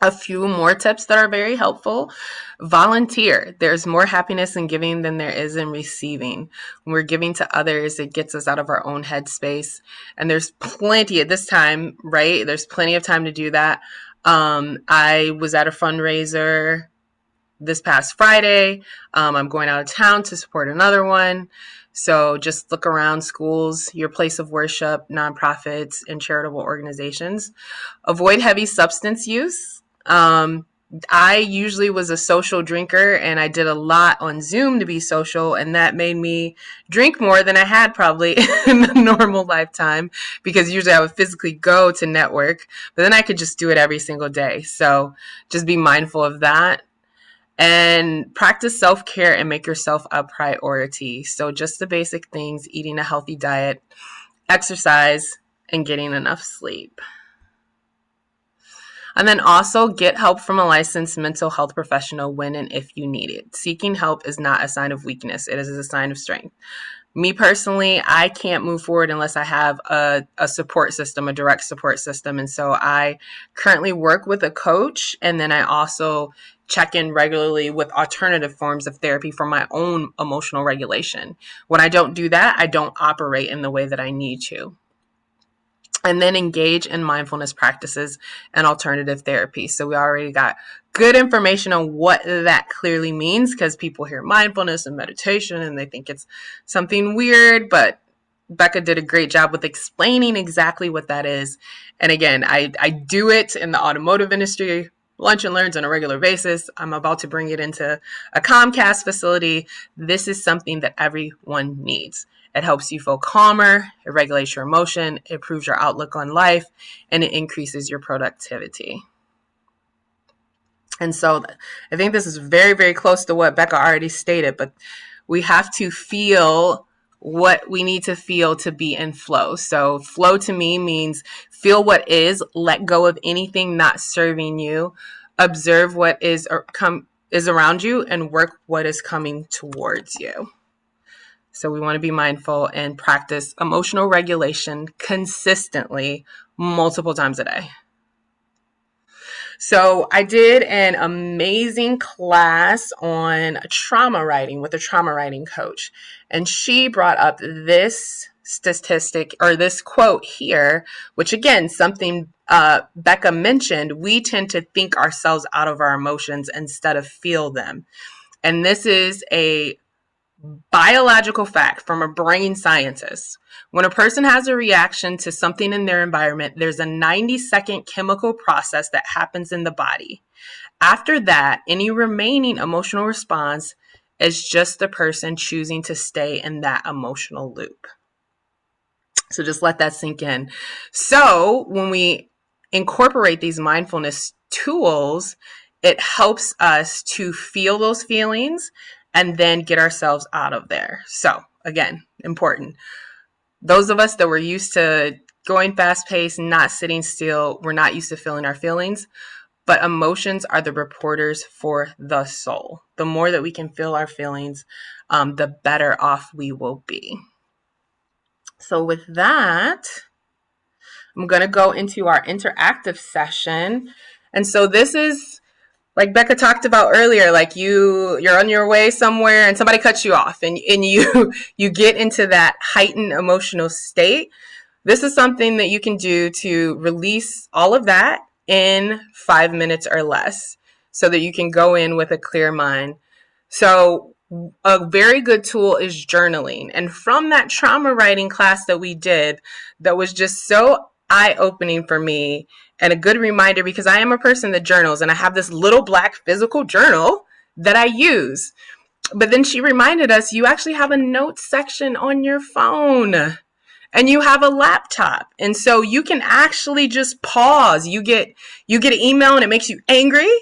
A few more tips that are very helpful. Volunteer. There's more happiness in giving than there is in receiving. When we're giving to others, it gets us out of our own headspace. And there's plenty at this time, right? There's plenty of time to do that. I was at a fundraiser this past Friday. I'm going out of town to support another one. So just look around schools, your place of worship, nonprofits, and charitable organizations. Avoid heavy substance use. I usually was a social drinker, and I did a lot on Zoom to be social, and that made me drink more than I had probably in a normal lifetime, because usually I would physically go to network, but then I could just do it every single day. So just be mindful of that. And practice self-care and make yourself a priority. So just the basic things: eating a healthy diet, exercise, and getting enough sleep. And then also get help from a licensed mental health professional when and if you need it. Seeking help is not a sign of weakness. It is a sign of strength. Me personally, I can't move forward unless I have a support system, a direct support system. And so I currently work with a coach, and then I also check in regularly with alternative forms of therapy for my own emotional regulation. When I don't do that, I don't operate in the way that I need to. And then engage in mindfulness practices and alternative therapy. So we already got good information on what that clearly means, because people hear mindfulness and meditation and they think it's something weird, but Becca did a great job with explaining exactly what that is. And again, I do it in the automotive industry, lunch and learns on a regular basis. I'm about to bring it into a Comcast facility. This is something that everyone needs. It helps you feel calmer, it regulates your emotion, it improves your outlook on life, and it increases your productivity. And so I think this is very, very close to what Becca already stated, but we have to feel what we need to feel to be in flow. So flow to me means feel what is, let go of anything not serving you, observe what is around you, and work what is coming towards you. So we want to be mindful and practice emotional regulation consistently multiple times a day. So I did an amazing class on trauma writing with a trauma writing coach. And she brought up this statistic or this quote here, which again, something Becca mentioned, we tend to think ourselves out of our emotions instead of feel them. And this is a biological fact from a brain scientist. When a person has a reaction to something in their environment, there's a 90-second chemical process that happens in the body. After that, any remaining emotional response is just the person choosing to stay in that emotional loop. So just let that sink in. So when we incorporate these mindfulness tools, it helps us to feel those feelings and then get ourselves out of there. So again, important. Those of us that were used to going fast paced, not sitting still, we're not used to feeling our feelings, but emotions are the reporters for the soul. The more that we can feel our feelings, the better off we will be. So with that, I'm going to go into our interactive session. And so this is, like Becca talked about earlier, like you're on your way somewhere and somebody cuts you off and you get into that heightened emotional state. This is something that you can do to release all of that in 5 minutes or less so that you can go in with a clear mind. So a very good tool is journaling. And from that trauma writing class that we did, that was just so eye-opening for me and a good reminder, because I am a person that journals and I have this little black physical journal that I use. But then she reminded us, you actually have a notes section on your phone and you have a laptop. And so you can actually just pause. You get an email and it makes you angry.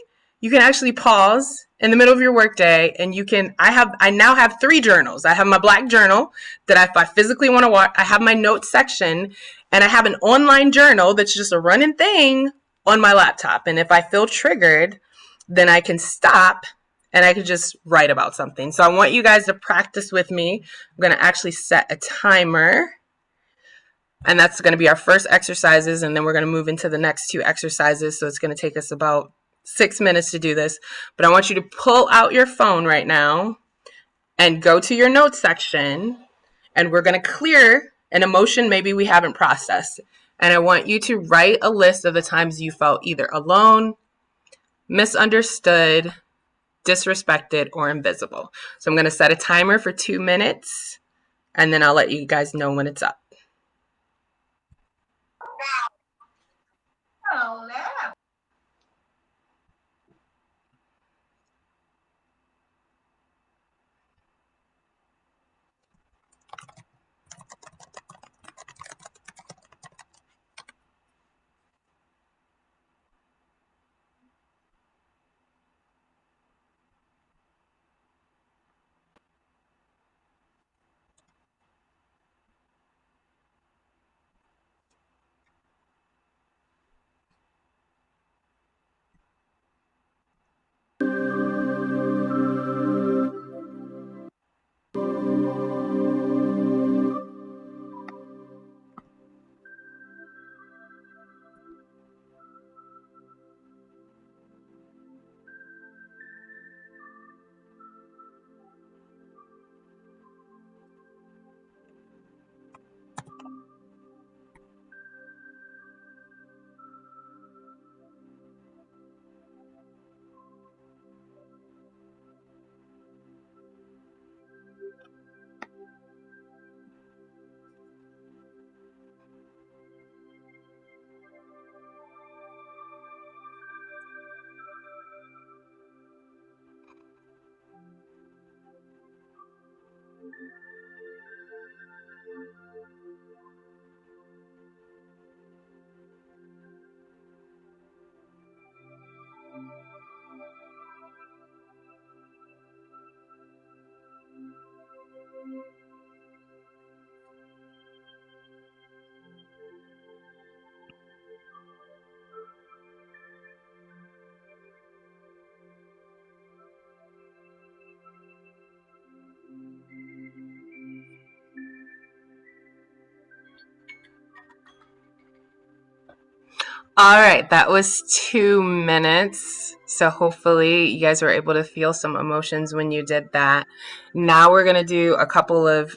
You can actually pause in the middle of your workday and you can, I now have 3 journals. I have my black journal that if I physically want to watch, I have my notes section, and I have an online journal that's just a running thing on my laptop. And if I feel triggered, then I can stop and I can just write about something. So I want you guys to practice with me. I'm going to actually set a timer. And that's going to be our first exercises. And then we're going to move into the next 2 exercises. So it's going to take us about 6 minutes to do this. But I want you to pull out your phone right now and go to your notes section. And we're going to clear an emotion maybe we haven't processed. And I want you to write a list of the times you felt either alone, misunderstood, disrespected, or invisible. So I'm going to set a timer for 2 minutes. And then I'll let you guys know when it's up. All right, that was 2 minutes. So hopefully you guys were able to feel some emotions when you did that. Now we're going to do a couple of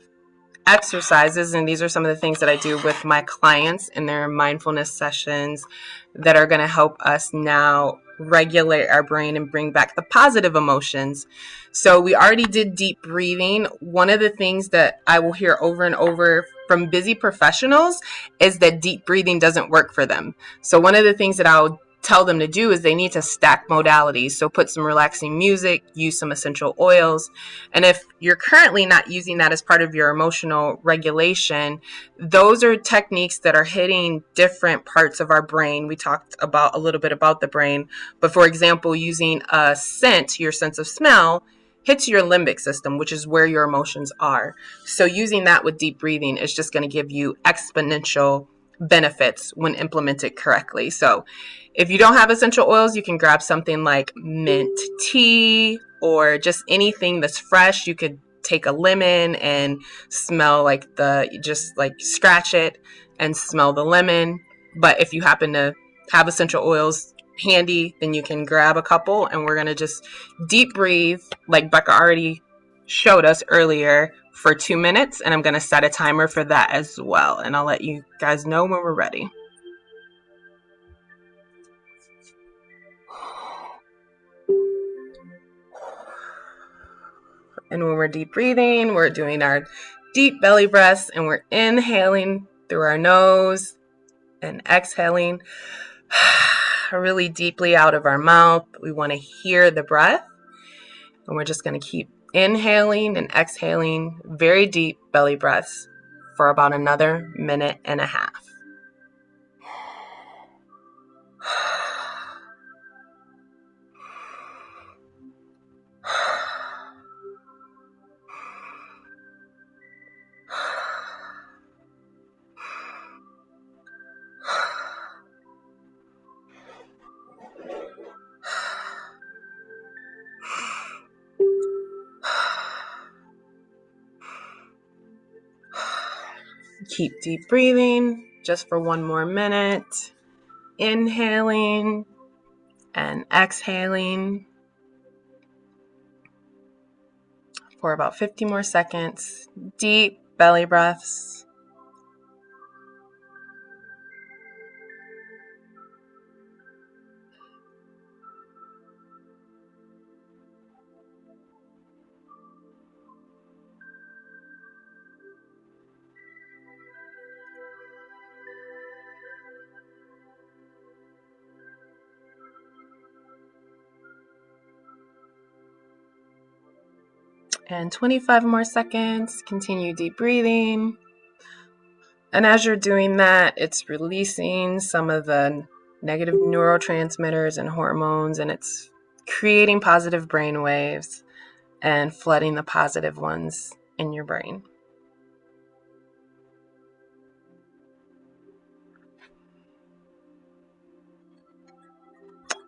exercises, and these are some of the things that I do with my clients in their mindfulness sessions that are going to help us now regulate our brain and bring back the positive emotions. So we already did deep breathing. One of the things that I will hear over and over from busy professionals is that deep breathing doesn't work for them. So one of the things that I'll tell them to do is they need to stack modalities. So put some relaxing music, use some essential oils. And if you're currently not using that as part of your emotional regulation, those are techniques that are hitting different parts of our brain. We talked about a little bit about the brain, but for example, using a scent, your sense of smell, hits your limbic system, which is where your emotions are. So using that with deep breathing is just going to give you exponential benefits when implemented correctly. So if you don't have essential oils, you can grab something like mint tea or just anything that's fresh. You could take a lemon and smell just like scratch it and smell the lemon. But if you happen to have essential oils handy, then you can grab a couple, and we're going to just deep breathe like Becca already showed us earlier for 2 minutes, and I'm going to set a timer for that as well, and I'll let you guys know when we're ready. And when we're deep breathing, we're doing our deep belly breaths, and we're inhaling through our nose and exhaling really deeply out of our mouth. We want to hear the breath, and we're just going to keep inhaling and exhaling very deep belly breaths for about another 1.5 minutes. Keep deep breathing just for 1 more minute. Inhaling and exhaling for about 50 more seconds. Deep belly breaths. And 25 more seconds. Continue deep breathing. And as you're doing that, it's releasing some of the negative neurotransmitters and hormones, and it's creating positive brain waves and flooding the positive ones in your brain.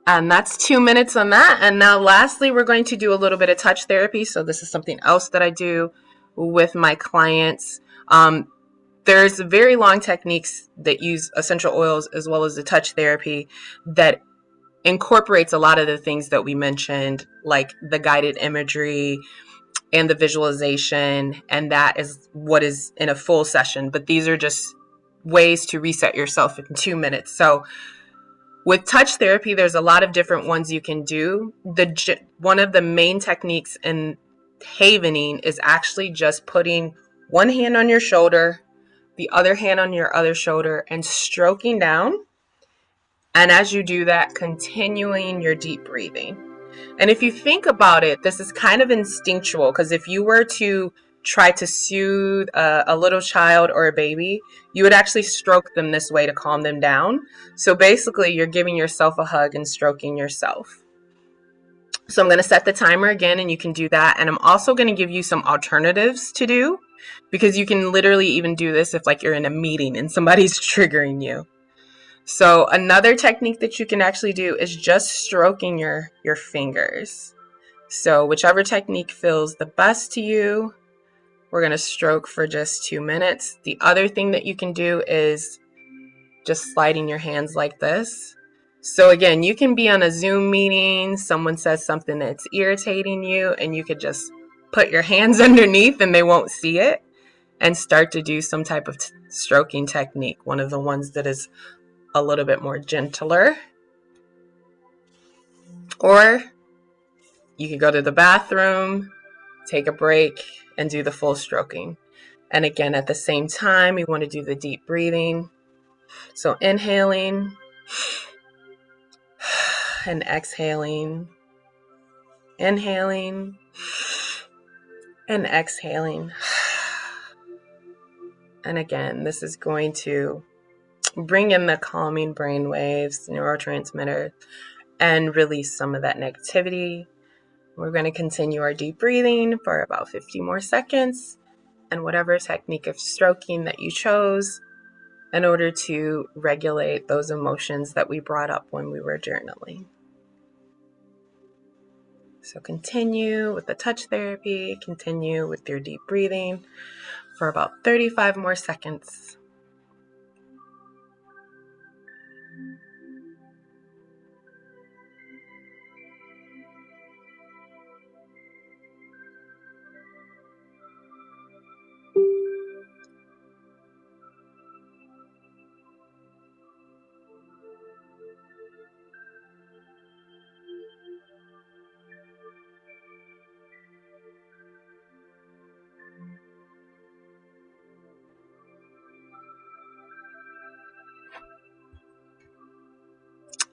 And that's 2 minutes on that. And now lastly, we're going to do a little bit of touch therapy. So this is something else that I do with my clients. There's very long techniques that use essential oils as well as the touch therapy that incorporates a lot of the things that we mentioned, like the guided imagery and the visualization. And that is what is in a full session. But these are just ways to reset yourself in 2 minutes. So with touch therapy, there's a lot of different ones you can do. One of the main techniques in havening is actually just putting one hand on your shoulder, the other hand on your other shoulder, and stroking down. And as you do that, continuing your deep breathing. And if you think about it, this is kind of instinctual, because if you were to try to soothe a little child or a baby, you would actually stroke them this way to calm them down. So basically, you're giving yourself a hug and stroking yourself. So I'm going to set the timer again, and you can do that. And I'm also going to give you some alternatives to do, because you can literally even do this if like you're in a meeting and somebody's triggering you. So another technique that you can actually do is just stroking your fingers. So whichever technique feels the best to you, we're going to stroke for just 2 minutes. The other thing that you can do is just sliding your hands like this. So again, you can be on a Zoom meeting, someone says something that's irritating you, and you could just put your hands underneath and they won't see it, and start to do some type of stroking technique, one of the ones that is a little bit more gentler. Or you could go to the bathroom, take a break, and do the full stroking. And again, at the same time, you want to do the deep breathing. So inhaling and exhaling, inhaling and exhaling. And again, this is going to bring in the calming brain waves, neurotransmitter, and release some of that negativity. We're going to continue our deep breathing for about 50 more seconds, and whatever technique of stroking that you chose in order to regulate those emotions that we brought up when we were journaling. So continue with the touch therapy, continue with your deep breathing for about 35 more seconds.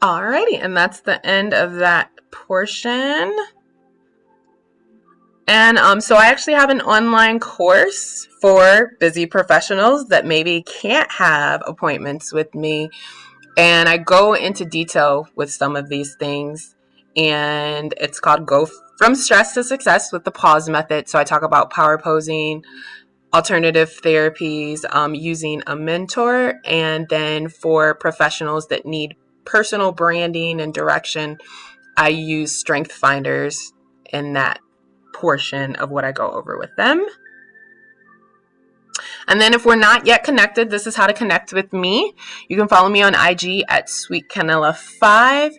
Alrighty, and that's the end of that portion. And so I actually have an online course for busy professionals that maybe can't have appointments with me. And I go into detail with some of these things. And it's called Go From Stress to Success with the Pause Method. So I talk about power posing, alternative therapies, using a mentor. And then for professionals that need personal branding and direction, I use strength finders in that portion of what I go over with them. And then if we're not yet connected, this is how to connect with me. You can follow me on IG at SweetCanella5.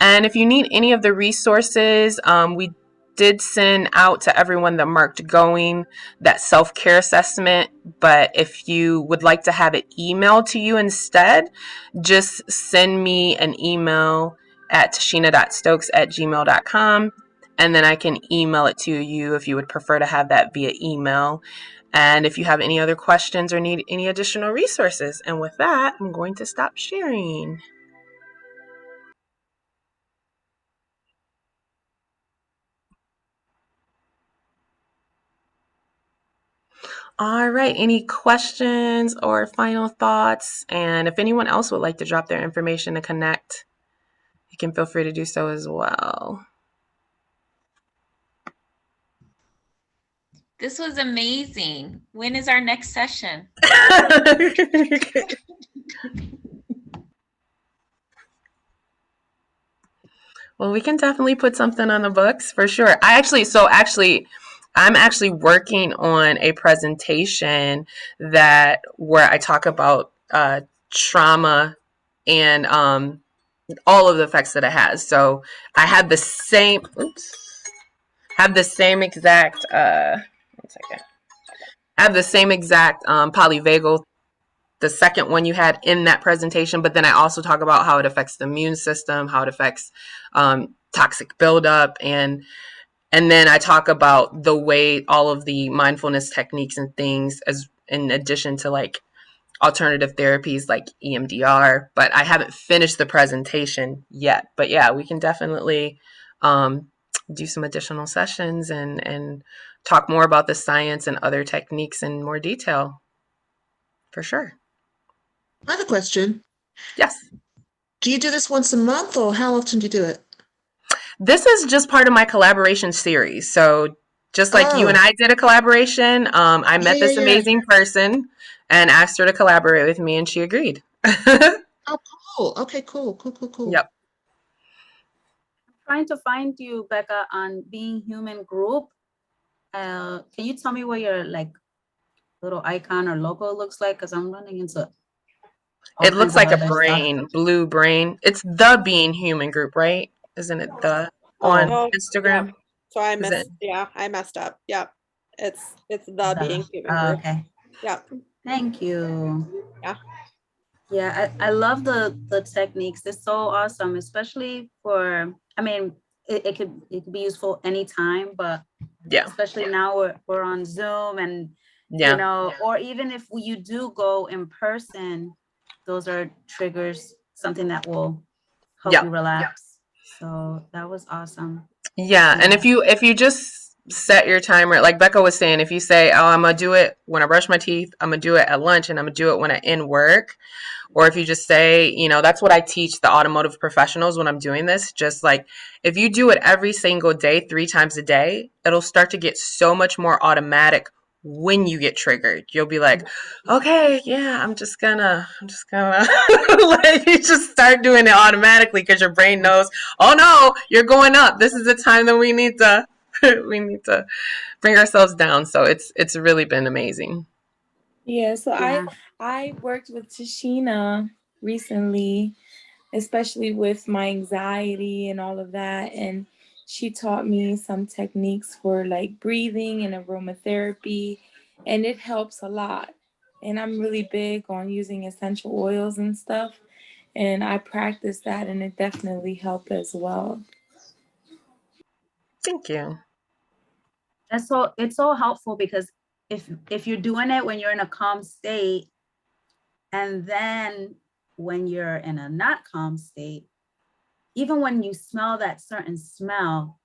And if you need any of the resources, we did send out to everyone that marked going that self-care assessment. But if you would like to have it emailed to you instead, just send me an email at tashina.stokes@gmail.com. And then I can email it to you if you would prefer to have that via email. And if you have any other questions or need any additional resources. And with that, I'm going to stop sharing. All right, any questions or final thoughts? And if anyone else would like to drop their information to connect, you can feel free to do so as well. This was amazing. When is our next session? Well, we can definitely put something on the books for sure. I'm actually working on a presentation where I talk about trauma and all of the effects that it has. So I have the same exact polyvagal, the second one you had in that presentation, but then I also talk about how it affects the immune system, how it affects toxic buildup, and then I talk about the way all of the mindfulness techniques and things, as in addition to like alternative therapies like EMDR, but I haven't finished the presentation yet. But yeah, we can definitely do some additional sessions and talk more about the science and other techniques in more detail, for sure. I have a question. Yes. Do you do this once a month, or how often do you do it? This is just part of my collaboration series. So just like you and I did a collaboration, I met this amazing person and asked her to collaborate with me, and she agreed. Oh, cool. Okay, cool. Yep. I'm trying to find you, Becca, on Being Human group. Can you tell me what your like little icon or logo looks like? Because I'm running into all It looks kinds of like a other stuff. brain, blue brain. It's the Being Human group, right? Isn't it the on Oh, yeah. Instagram? So I Is it? I messed up. Yep. It's the Being Human Oh, group. okay. Yep. Thank you. Yeah. Yeah, I love the techniques. They're so awesome, especially for, I mean, it could be useful anytime, but Yeah. especially now we're on Zoom and you Yeah. know, or even if you do go in person, those are triggers, something that will help Yeah. you relax. So that was awesome. Yeah. And if you just set your timer, like Becca was saying, if you say, oh, I'm gonna do it when I brush my teeth, I'm gonna do it at lunch, and I'm gonna do it when I end work. Or if you just say, you know, that's what I teach the automotive professionals when I'm doing this. Just like if you do it every single day, 3 times a day, it'll start to get so much more automatic when you get triggered. You'll be like, okay, yeah, I'm just gonna like you just start doing it automatically because your brain knows, oh no, you're going up. This is the time that we need to we need to bring ourselves down. So it's really been amazing. Yeah, so Yeah. I worked with Tashina recently, especially with my anxiety and all of that, and she taught me some techniques for like breathing and aromatherapy, and it helps a lot. And I'm really big on using essential oils and stuff, and I practice that, and it definitely helped as well. Thank you. That's so, it's so helpful because if you're doing it when you're in a calm state, and then when you're in a not calm state, even when you smell that certain smell,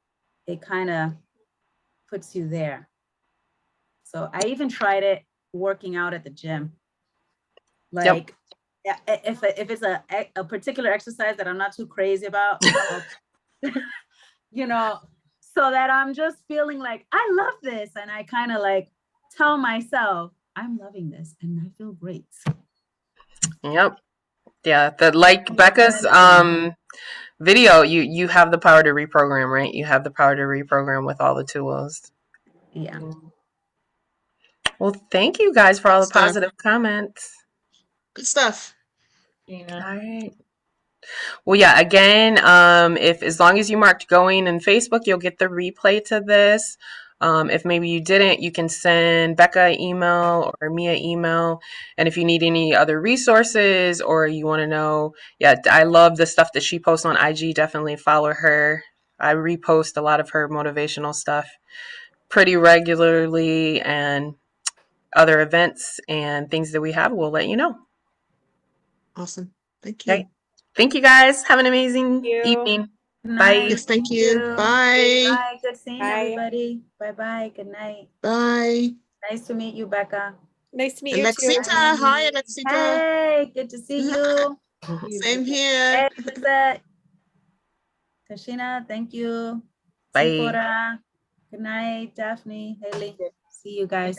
it kind of puts you there. So I even tried it working out at the gym. Like, yeah, if it's a particular exercise that I'm not too crazy about, you know, so that I'm just feeling like I love this, and I kind of like tell myself I'm loving this, and I feel great. Yep. Yeah. The like Becca's video, you have the power to reprogram, right? You have the power to reprogram with all the tools. Yeah. Well, thank you guys for all the Stuff. positive comments. Good stuff. All right. Well, yeah, again, if as long as you marked going in Facebook, you'll get the replay to this. If maybe you didn't, you can send Becca an email or me an email. And if you need any other resources or you want to know, yeah, I love the stuff that she posts on IG. Definitely follow her. I repost a lot of her motivational stuff pretty regularly, and other events and things that we have, we'll let you know. Awesome. Thank you. Okay. Thank you guys. Have an amazing Thank you. evening. Good Bye. night. Yes, thank you. Bye. Bye. Good seeing Bye. everybody. Bye. Good night. Bye. Nice to meet you, Becca. Nice to meet you too. Alexita. Hi, Alexita. Hey, good to see you. Same here. Hey, Lizette. Tashina, thank you. Bye. Sipora. Good night, Daphne, Haley. See you guys.